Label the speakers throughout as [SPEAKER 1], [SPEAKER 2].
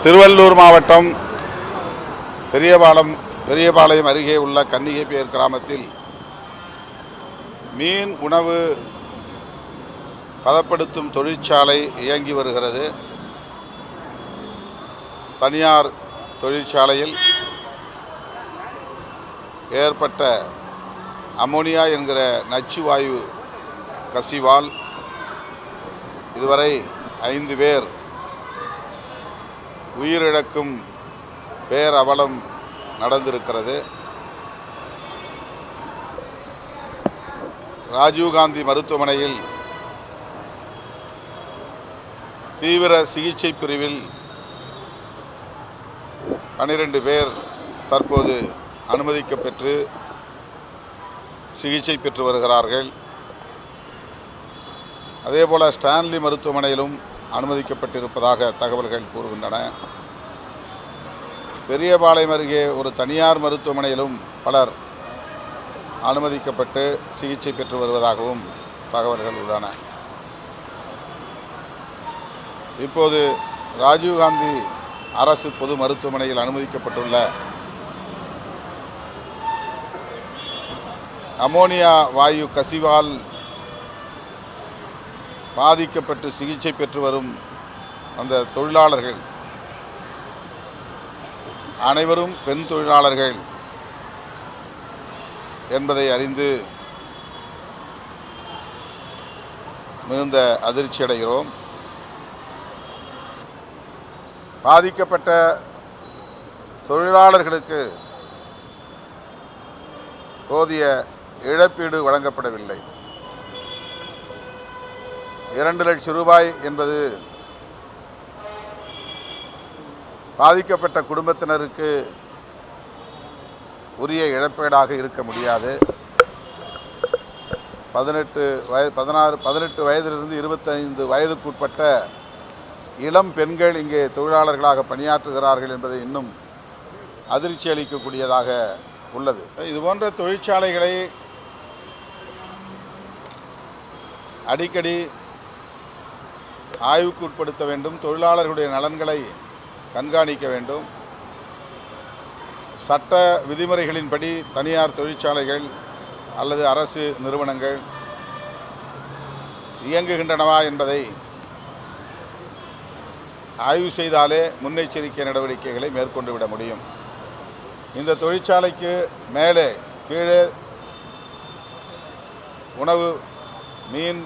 [SPEAKER 1] திருவள்ளூர் மாவட்டம் பெரியபாளையம் அருகே உள்ள கன்னிகைப்பேர் கிராமத்தில் மீன் உணவு பதப்படுத்தும் தொழிற்சாலை இயங்கி வருகிறது. தனியார் தொழிற்சாலையில் ஏற்பட்ட அமோனியா என்கிற நச்சுவாயு கசிவால் இதுவரை 5 பேர் உயிரிழக்கும் பேரவலம் நடந்திருக்கிறது. ராஜீவ்காந்தி மருத்துவமனையில் தீவிர சிகிச்சை பிரிவில் 12 பேர் தற்போது அனுமதிக்கப்பெற்று சிகிச்சை பெற்று வருகிறார்கள். அதேபோல ஸ்டான்லி மருத்துவமனையிலும் அனுமதிக்கப்பட்டிருப்பதாக தகவல்கள் கூறுகின்றன. பெரியபாளையம் அருகே ஒரு தனியார் மருத்துவமனையிலும் பலர் அனுமதிக்கப்பட்டு சிகிச்சை பெற்று வருவதாகவும் தகவல்கள் உள்ளன. இப்போது ராஜீவ்காந்தி அரசு பொது மருத்துவமனையில் அனுமதிக்கப்பட்டுள்ள அமோனியா வாயு கசிவால் பாதிக்கப்பட்டு சிகிச்சை பெற்று வரும் அந்த தொழிலாளர்கள் அனைவரும் பெண் தொழிலாளர்கள் என்பதை அறிந்து மிகுந்த அதிர்ச்சி அடைகிறோம். பாதிக்கப்பட்ட தொழிலாளர்களுக்கு போதிய இழப்பீடு வழங்கப்படவில்லை. 2 லட்சம் ரூபாய் என்பது பாதிக்கப்பட்ட குடும்பத்தினருக்கு உரிய இழப்பீடாக இருக்க முடியாது. 18 வயதிலிருந்து 25 வயதுக்குட்பட்ட இளம் பெண்கள் இங்கே தொழிலாளர்களாக பணியாற்றுகிறார்கள் என்பது இன்னும் அதிர்ச்சி அளிக்கக்கூடியதாக உள்ளது. இதுபோன்ற தொழிற்சாலைகளை அடிக்கடி ஆய்வுக்கு உட்படுத்த வேண்டும். தொழிலாளர்களுடைய நலன்களை கண்காணிக்க வேண்டும். சட்ட விதிமுறைகளின்படி தனியார் தொழிற்சாலைகள் அல்லது அரசு நிறுவனங்கள் இயங்குகின்றனவா என்பதை ஆய்வு செய்தாலே முன்னெச்சரிக்கை நடவடிக்கைகளை மேற்கொண்டு விட முடியும். இந்த தொழிற்சாலைக்கு மேலே கீழே மீன்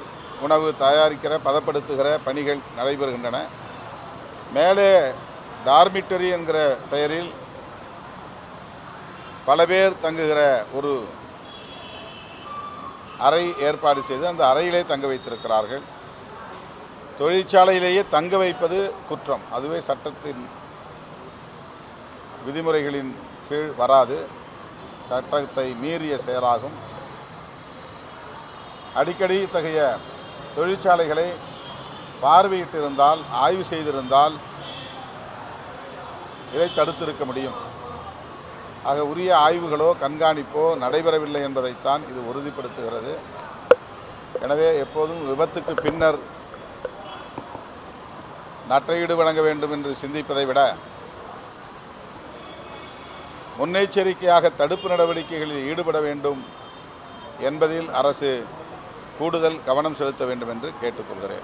[SPEAKER 1] உணவு தயாரிக்கிற பதப்படுத்துகிற பணிகள் நடைபெறுகின்றன. மேலே டார்மிட்டரி என்கிற பெயரில் பல பேர் தங்குகிற ஒரு அறை ஏற்பாடு செய்து அந்த அறையிலே தங்க வைத்திருக்கிறார்கள். தொழிற்சாலையிலேயே தங்க வைப்பது குற்றம். அதுவே சட்டத்தின் விதிமுறைகளின் கீழ் வராது. சட்டத்தை மீறிய செயலாகும். அடிக்கடி இத்தகைய தொழிற்சாலைகளை பார்வையிட்டிருந்தால், ஆய்வு செய்திருந்தால் இதை தடுத்திருக்க முடியும். ஆக உரிய ஆய்வுகளோ கண்காணிப்போ நடைபெறவில்லை என்பதைத்தான் இது உறுதிப்படுத்துகிறது. எனவே எப்போதும் விபத்துக்கு பின்னர் நட்டையீடு வழங்க வேண்டும் என்று சிந்திப்பதை விட முன்னெச்சரிக்கையாக தடுப்பு நடவடிக்கைகளில் ஈடுபட வேண்டும் என்பதில் அரசு கூடுதல் கவனம் செலுத்த வேண்டும் என்று கேட்டுக்கொள்கிறேன்.